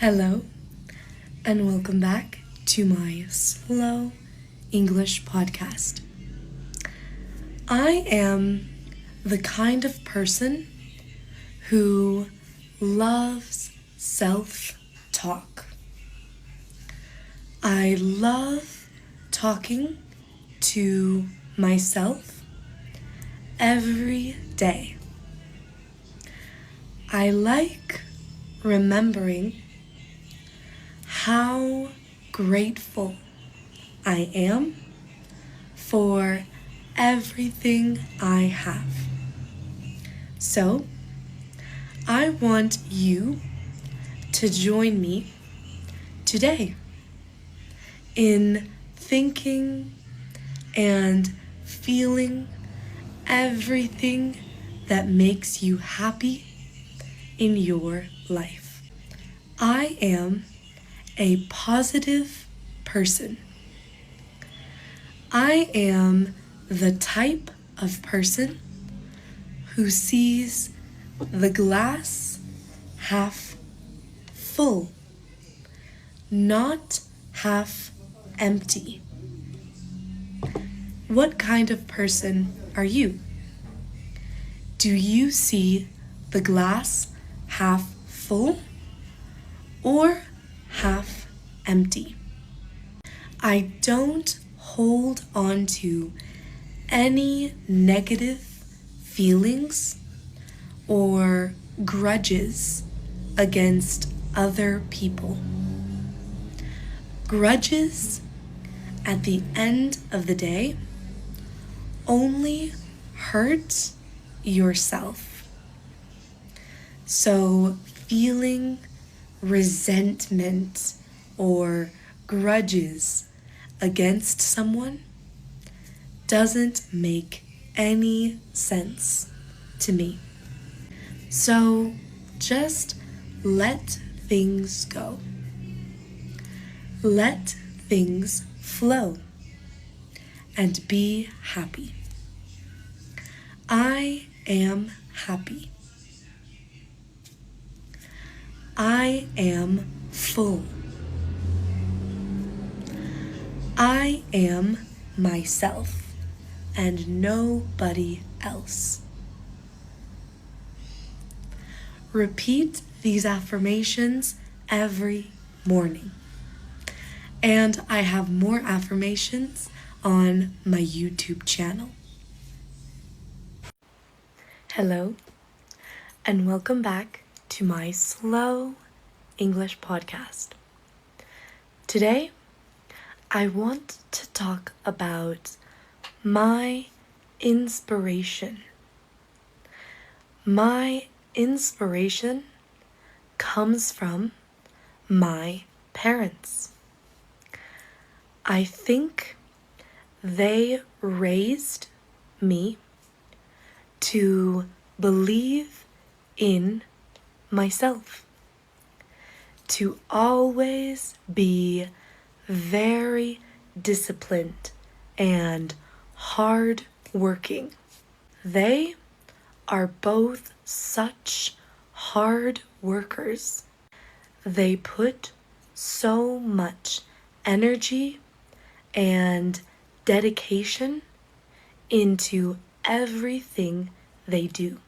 Hello, and welcome back to my Slow English podcast. I am the kind of person who loves self-talk. I love talking to myself every day. I like remembering how grateful I am for everything I have. So, I want you to join me today in thinking and feeling everything that makes you happy in your life. I am a positive person. I am the type of person who sees the glass half full, not half empty. What kind of person are you? Do you see the glass half full or half empty? I don't hold on to any negative feelings or grudges against other people. Grudges, at the end of the day, only hurt yourself. So feeling resentment or grudges against someone doesn't make any sense to me. So just let things go. Let things flow and be happy. I am happy. I am full. I am myself and nobody else. Repeat these affirmations every morning. And I have more affirmations on my YouTube channel. Hello, and welcome back to my Slow English podcast. Today, I want to talk about my inspiration. My inspiration comes from my parents. I think they raised me to believe in myself, to always be very disciplined and hard working. They are both such hard workers. They put so much energy and dedication into everything they do.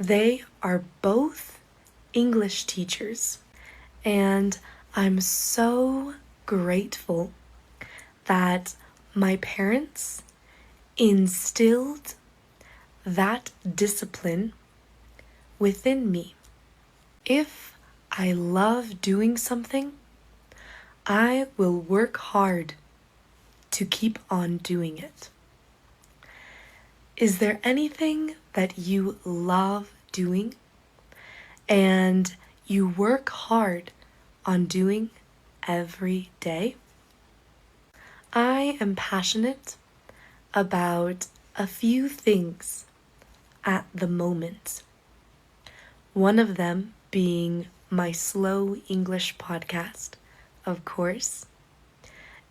They are both English teachers, and I'm so grateful that my parents instilled that discipline within me. If I love doing something, I will work hard to keep on doing it. Is there anything that you love doing and you work hard on doing every day? I am passionate about a few things at the moment. One of them being my Slow English podcast, of course,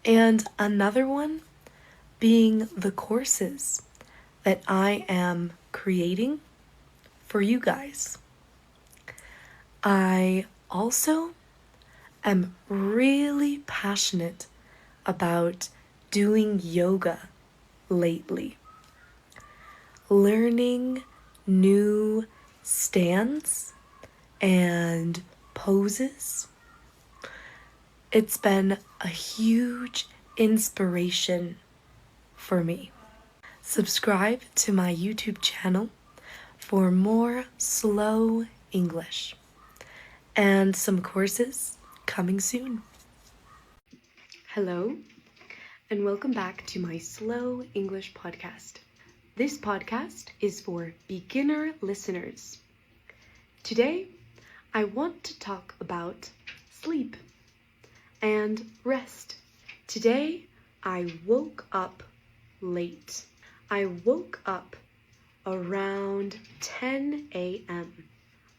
and another one being the courses that I am creating for you guys. I also am really passionate about doing yoga lately. Learning new stands and poses. It's been a huge inspiration for me. Subscribe to my YouTube channel for more slow English and some courses coming soon. Hello, and welcome back to my Slow English podcast. This podcast is for beginner listeners. Today, I want to talk about sleep and rest. Today, I woke up late. I woke up around 10 a.m.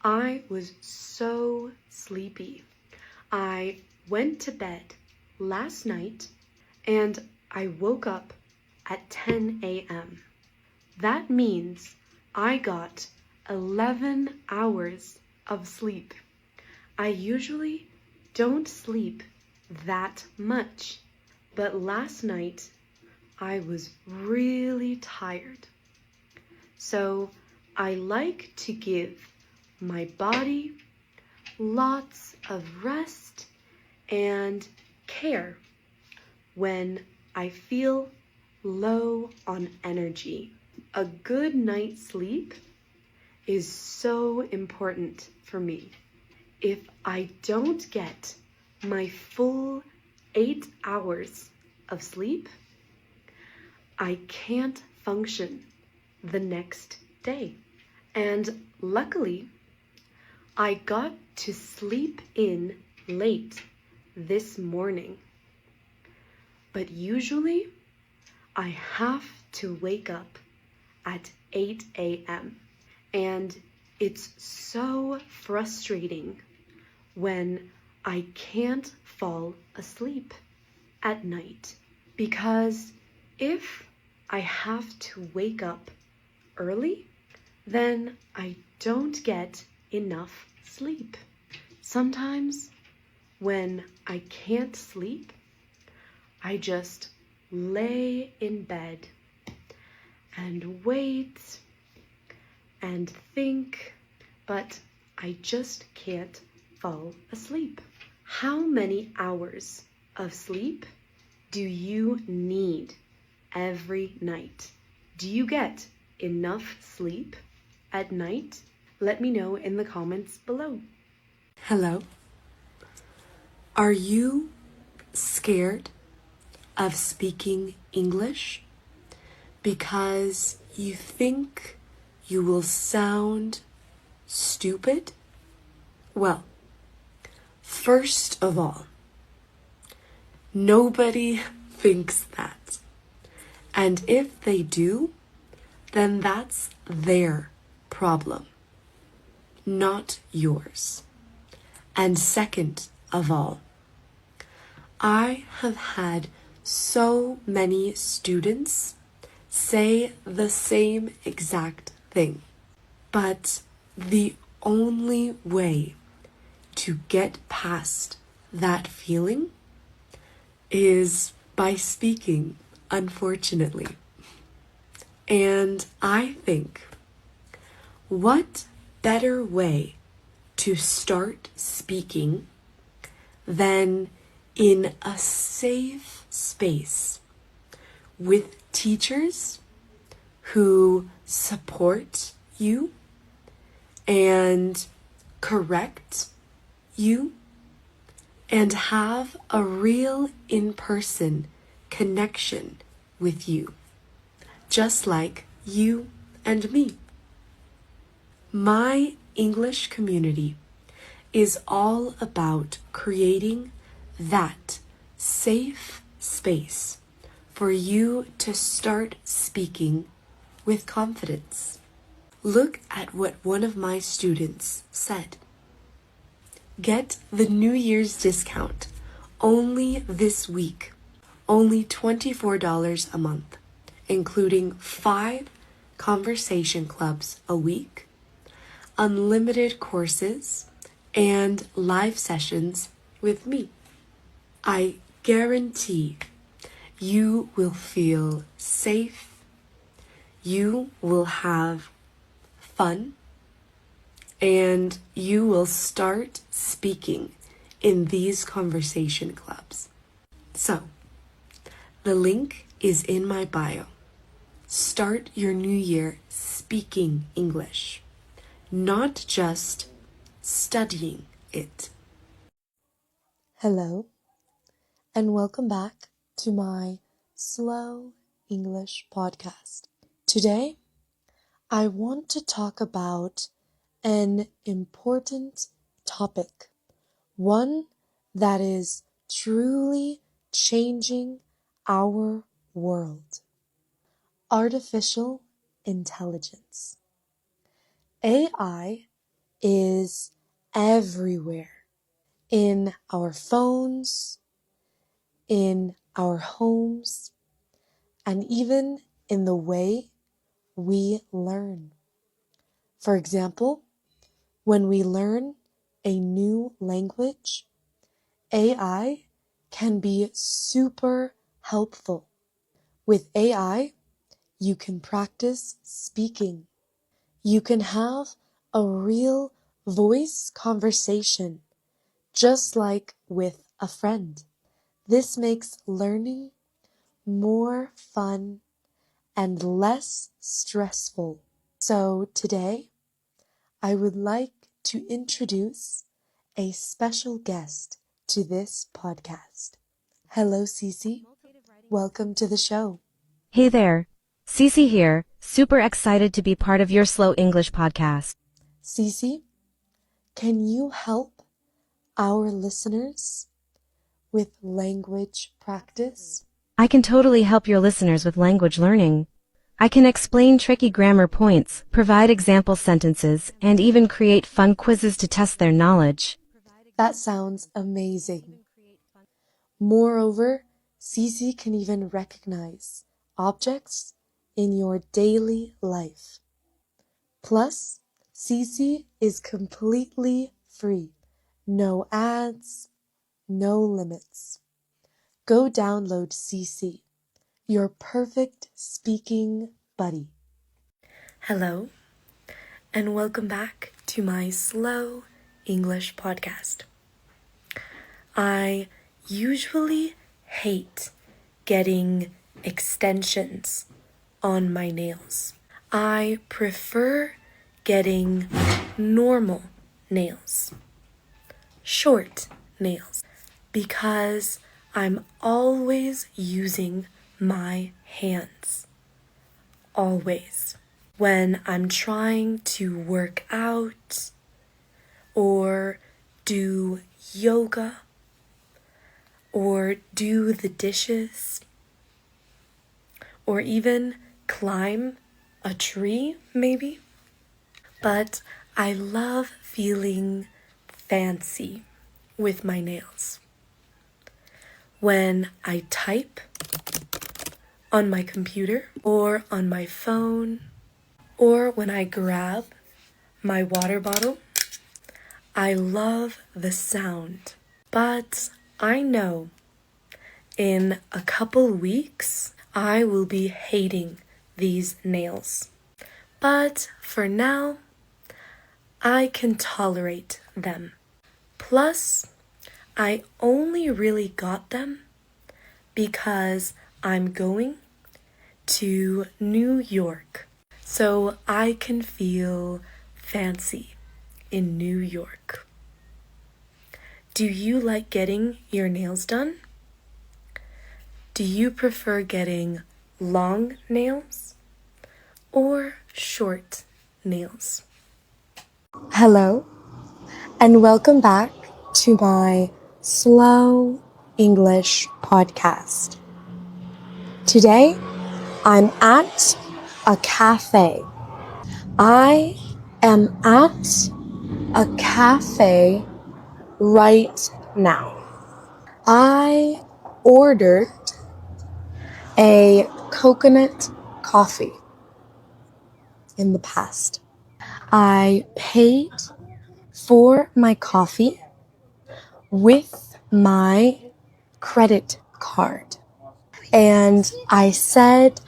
I was so sleepy. I went to bed last night and I woke up at 10 a.m. That means I got 11 hours of sleep. I usually don't sleep that much, but last night I was really tired. So I like to give my body lots of rest and care when I feel low on energy. A good night's sleep is so important for me. If I don't get my full 8 hours of sleep, I can't function the next day. And luckily, I got to sleep in late this morning. But usually, I have to wake up at 8 a.m. And it's so frustrating when I can't fall asleep at night. Because if I have to wake up early, then I don't get enough sleep. Sometimes when I can't sleep, I just lay in bed and wait and think, but I just can't fall asleep. How many hours of sleep do you need every night? Do you get enough sleep at night? Let me know in the comments below. Hello. Are you scared of speaking English because you think you will sound stupid? Well, first of all, nobody thinks that. And if they do, then that's their problem, not yours. And second of all, I have had so many students say the same exact thing. But the only way to get past that feeling is by speaking, unfortunately. And I think, what better way to start speaking than in a safe space with teachers who support you and correct you and have a real in-person connection with you, just like you and me. My English community is all about creating that safe space for you to start speaking with confidence. Look at what one of my students said. Get the New Year's discount only this week, only $24 a month, including 5 conversation clubs a week, unlimited courses, and live sessions with me. I guarantee you will feel safe, you will have fun, and you will start speaking in these conversation clubs. So, the link is in my bio. Start your new year speaking English, not just studying it. Hello, and welcome back to my Slow English podcast. Today, I want to talk about an important topic, one that is truly changing our world. Artificial intelligence. AI is everywhere, in our phones, in our homes, and even in the way we learn. For example, when we learn a new language, AI can be super helpful. With AI, you can practice speaking. You can have a real voice conversation, just like with a friend. This makes learning more fun and less stressful. So today, I would like to introduce a special guest to this podcast. Hello, Cece. Welcome to the show. Hey there, Cece here, super excited to be part of your Slow English podcast. Cece, can you help our listeners with language practice? I can totally help your listeners with language learning. I can explain tricky grammar points, provide example sentences, and even create fun quizzes to test their knowledge. That sounds amazing. Moreover, Cece can even recognize objects in your daily life. Plus, Cece is completely free. No ads, no limits. Go download Cece, your perfect speaking buddy. Hello, and welcome back to my Slow English podcast. I usually hate getting extensions on my nails. I prefer getting normal nails, short nails, because I'm always using my hands. Always. When I'm trying to work out or do yoga or do the dishes or even climb a tree, maybe. But I love feeling fancy with my nails. When I type on my computer or on my phone, or when I grab my water bottle, I love the sound. But I know in a couple weeks, I will be hating these nails. But for now, I can tolerate them. Plus, I only really got them because I'm going to New York, so I can feel fancy in New York. Do you like getting your nails done? Do you prefer getting long nails or short nails? Hello, and welcome back to my Slow English podcast. Today, I'm at a cafe. I am at a cafe right now. I ordered a coconut coffee in the past. I paid for my coffee with my credit card. And I said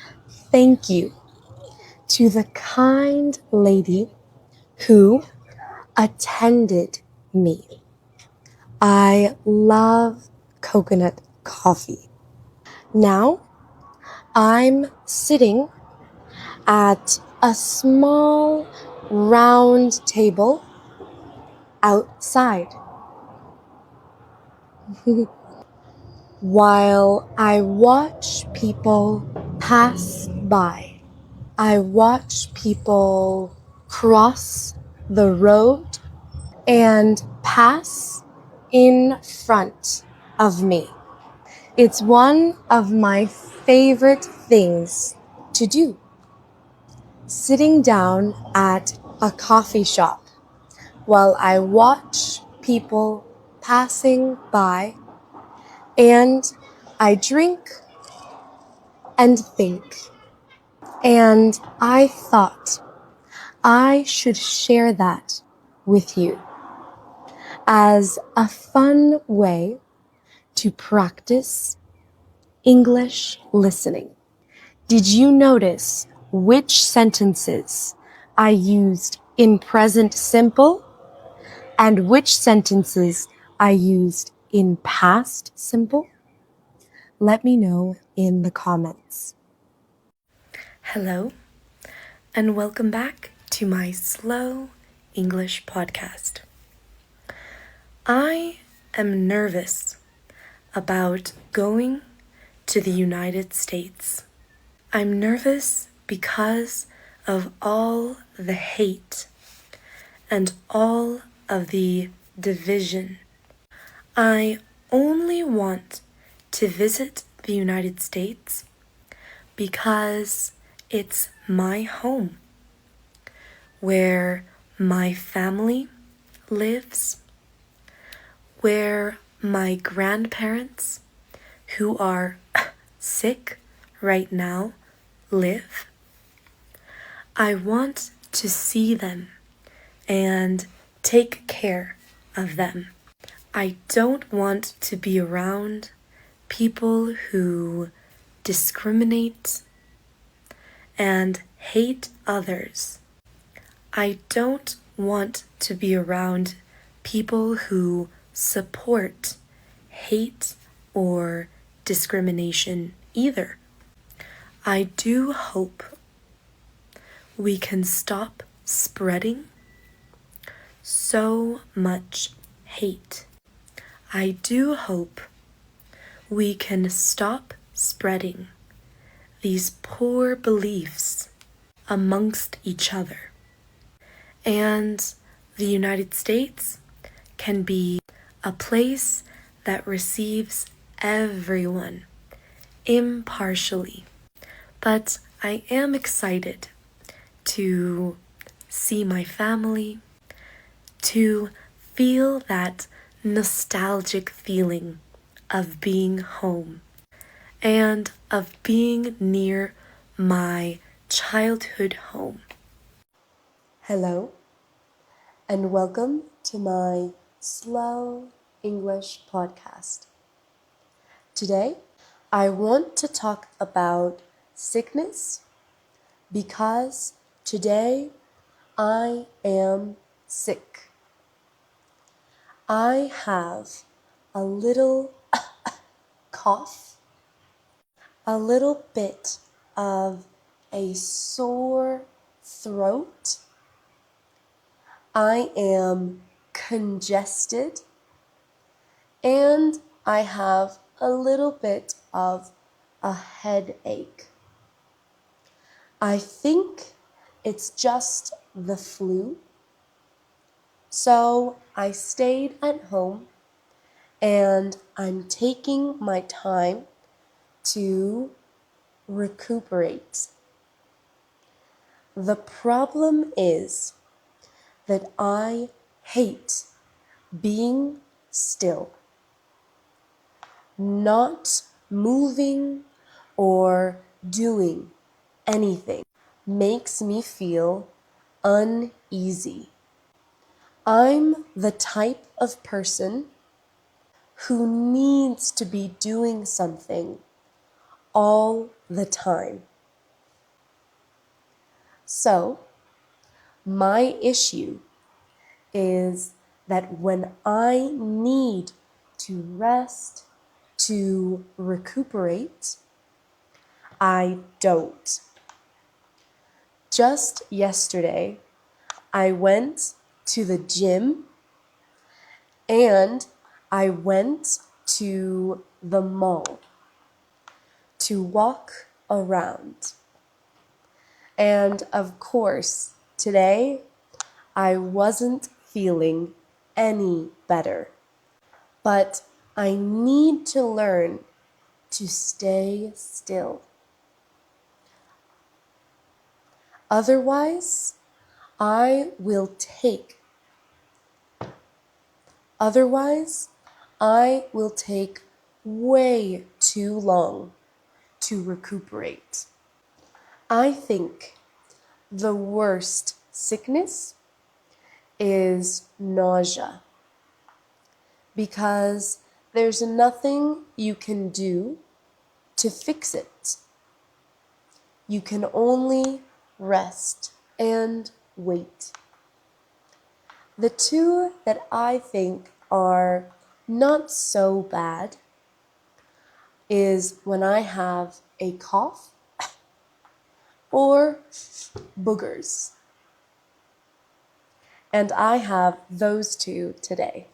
thank you to the kind lady who attended me. I love coconut coffee. Now I'm sitting at a small round table outside while I watch people pass by. I watch people cross the road and pass in front of me. It's one of my favorite things to do. Sitting down at a coffee shop while I watch people passing by and I drink and think. And I thought I should share that with you as a fun way to practice English listening. Did you notice which sentences I used in present simple and which sentences I used in past simple? Let me know in the comments. Hello, and welcome back to my Slow English podcast. I am nervous about going to the United States. I'm nervous because of all the hate and all of the division. I only want to visit the United States because it's my home, where my family lives, where my grandparents, who are sick right now, live. I want to see them and take care of them. I don't want to be around people who discriminate and hate others. I don't want to be around people who support hate or discrimination either. I do hope we can stop spreading so much hate. I do hope we can stop spreading these poor beliefs amongst each other. And the United States can be a place that receives everyone impartially. But I am excited to see my family, to feel that nostalgic feeling of being home and of being near my childhood home. Hello, and welcome to my Slow English podcast. Today, I want to talk about sickness because today I am sick. I have a little cough, a little bit of a sore throat. I am congested and I have a little bit of a headache. I think it's just the flu. So I stayed at home and I'm taking my time to recuperate. The problem is that I hate being still, not moving or doing anything makes me feel uneasy. I'm the type of person who needs to be doing something all the time. So, my issue is that when I need to rest, to recuperate, I don't. Just yesterday, I went to the gym and I went to the mall to walk around. And of course, today I wasn't feeling any better. But I need to learn to stay still. Otherwise, I will take way too long to recuperate. I think the worst sickness is nausea because there's nothing you can do to fix it. You can only rest and wait. The two that I think are not so bad is when I have a cough or boogers. And I have those two today.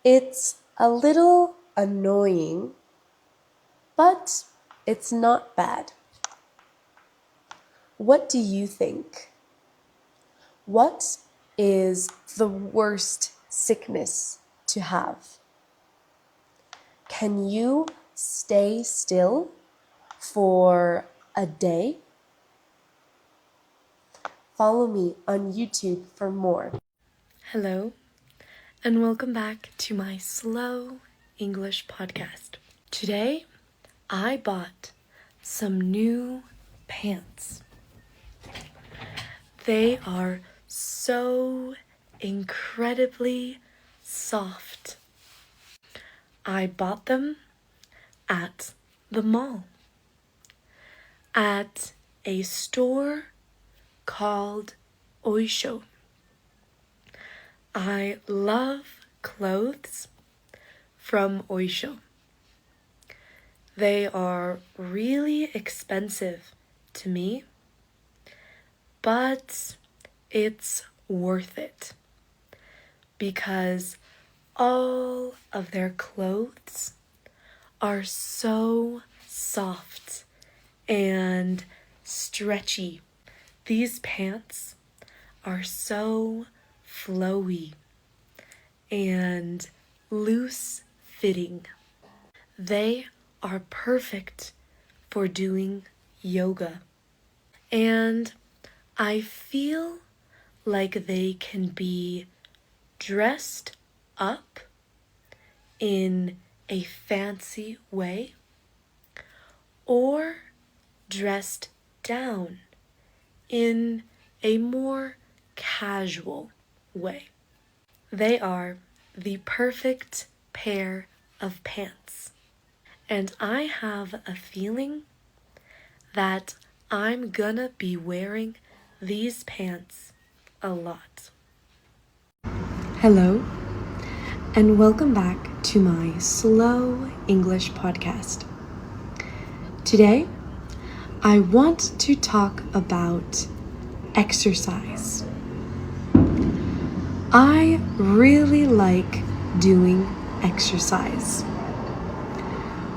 It's a little annoying, but it's not bad. What do you think? What is the worst sickness to have? Can you stay still for a day? Follow me on YouTube for more. Hello, and welcome back to my Slow English podcast. Today, I bought some new pants. They are so incredibly soft. I bought them at the mall, at a store called Oisho. I love clothes from Oisho. They are really expensive to me, but it's worth it because all of their clothes are so soft and stretchy. These pants are so flowy and loose fitting. They are perfect for doing yoga. And I feel like they can be dressed up in a fancy way or dressed down in a more casual way. They are the perfect pair of pants. And I have a feeling that I'm gonna be wearing these pants a lot. Hello, and welcome back to my Slow English podcast. Today, I want to talk about exercise. I really like doing exercise.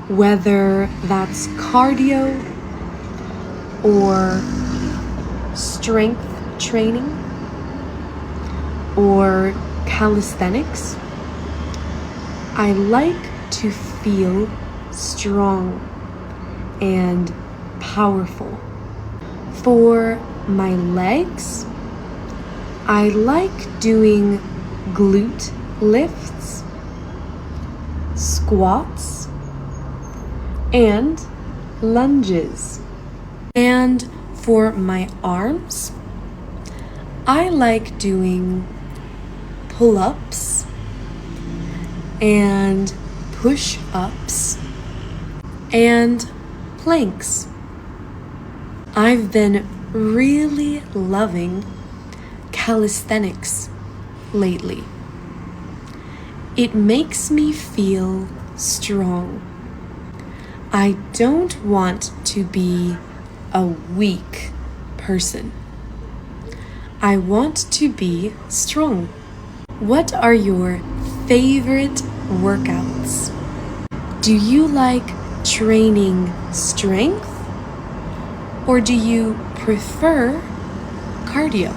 Whether that's cardio or strength training or calisthenics, I like to feel strong and powerful. For my legs, I like doing glute lifts, squats, and lunges. And for my arms, I like doing pull-ups and push-ups and planks. I've been really loving calisthenics lately. It makes me feel strong. I don't want to be a weak person. I want to be strong. What are your favorite workouts? Do you like training strength or do you prefer cardio?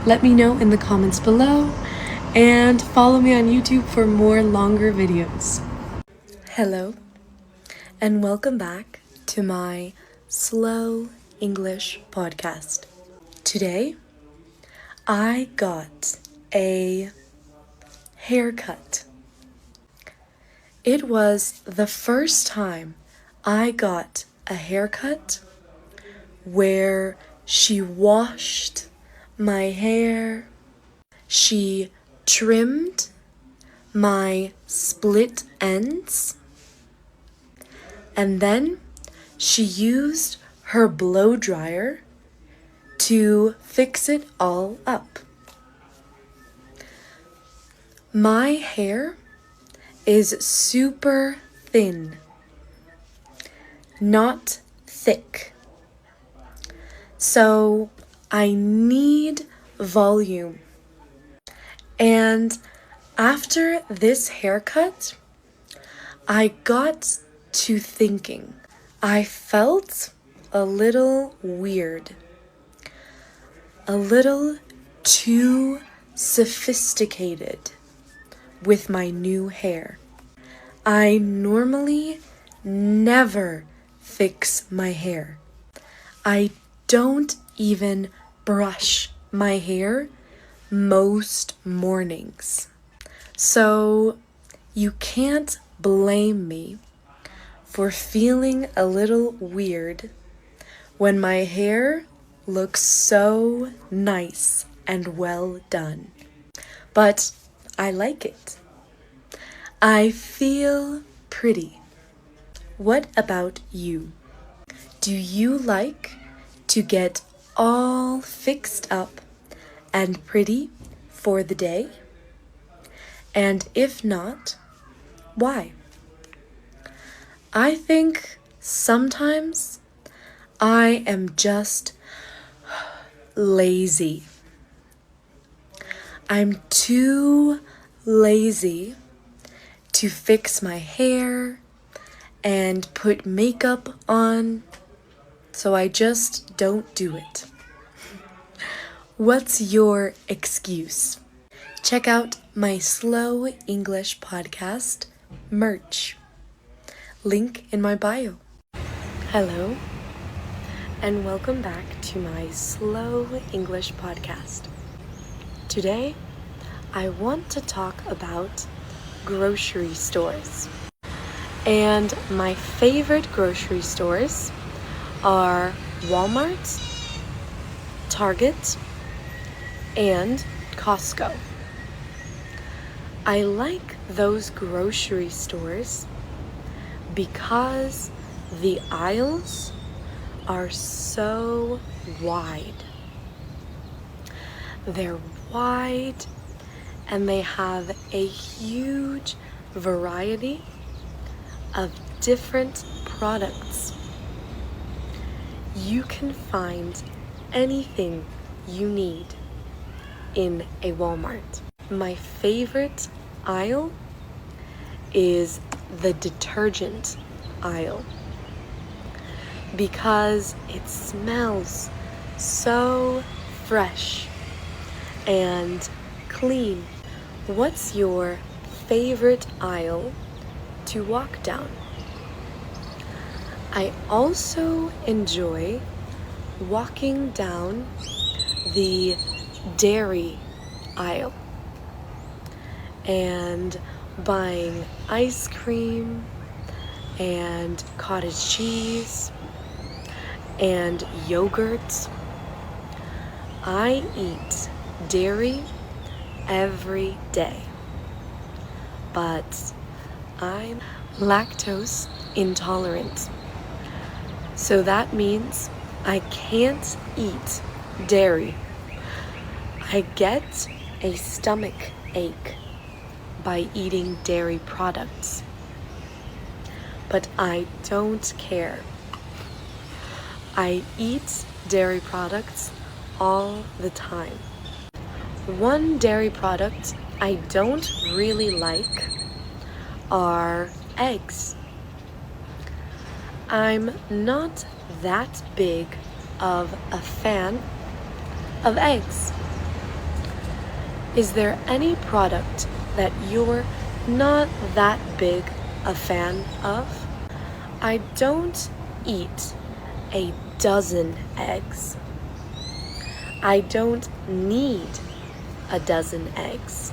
Let me know in the comments below and follow me on YouTube for more longer videos. Hello and welcome back to my Slow English podcast. Today, I got a haircut. It was the first time I got a haircut where she washed my hair, she trimmed my split ends, and then she used her blow dryer to fix it all up. My hair is super thin, not thick. So I need volume. And after this haircut, I got to thinking. I felt a little weird. A little too sophisticated with my new hair. I normally never fix my hair. I don't even brush my hair most mornings. So you can't blame me for feeling a little weird when my hair looks so nice and well done. But I like it. I feel pretty. What about you? Do you like to get all fixed up and pretty for the day? And if not, why? I think sometimes I am just lazy. I'm too lazy to fix my hair and put makeup on, so I just don't do it. What's your excuse? Check out my Slow English podcast merch. Link in my bio. Hello, and welcome back to my Slow English podcast. Today, I want to talk about grocery stores. And my favorite grocery stores are Walmart, Target, and Costco. I like those grocery stores because the aisles are so wide. They're wide and they have a huge variety of different products. You can find anything you need in a Walmart. My favorite aisle is the detergent aisle because it smells so fresh and clean. What's your favorite aisle to walk down? I also enjoy walking down the dairy aisle and buying ice cream and cottage cheese and yogurt. I eat dairy every day. But I'm lactose intolerant. So that means I can't eat dairy. I get a stomach ache by eating dairy products. But I don't care. I eat dairy products all the time. One dairy product I don't really like are eggs. I'm not that big of a fan of eggs. Is there any product that you're not that big a fan of? I don't eat a dozen eggs. I don't need a dozen eggs.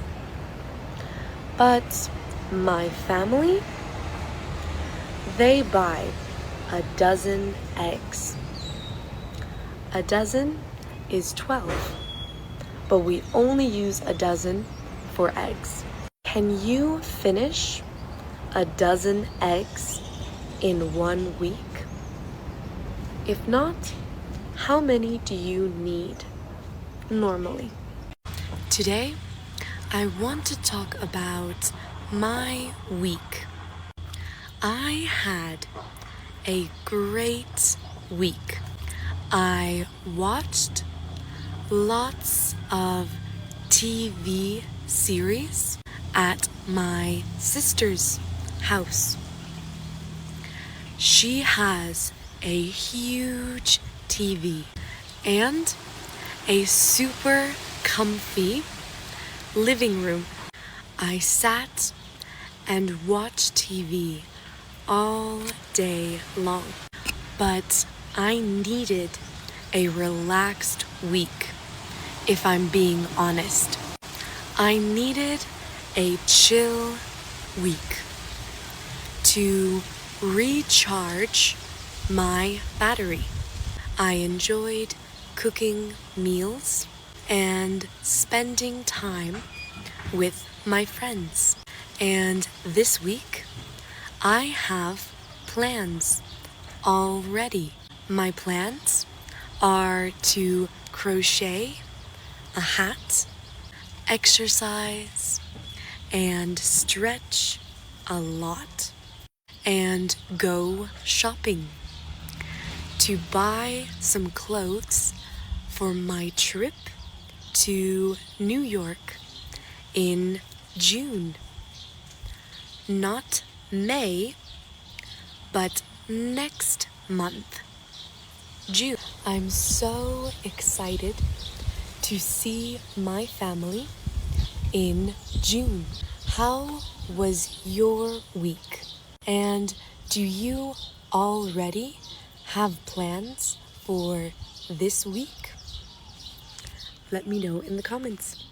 But my family, they buy a dozen eggs. A dozen is 12, but we only use a dozen for eggs. Can you finish a dozen eggs in 1 week? If not, how many do you need normally? Today, I want to talk about my week. I had a great week. I watched lots of TV series at my sister's house. She has a huge TV and a super comfy living room. I sat and watched TV all day long, but I needed a relaxed week, if I'm being honest. I needed a chill week to recharge my battery. I enjoyed cooking meals and spending time with my friends. And this week, I have plans already. My plans are to crochet a hat, exercise, and stretch a lot, and go shopping to buy some clothes for my trip to New York in June. Not May, but next month, June. I'm so excited to see my family in June. How was your week? And do you already have plans for this week? Let me know in the comments.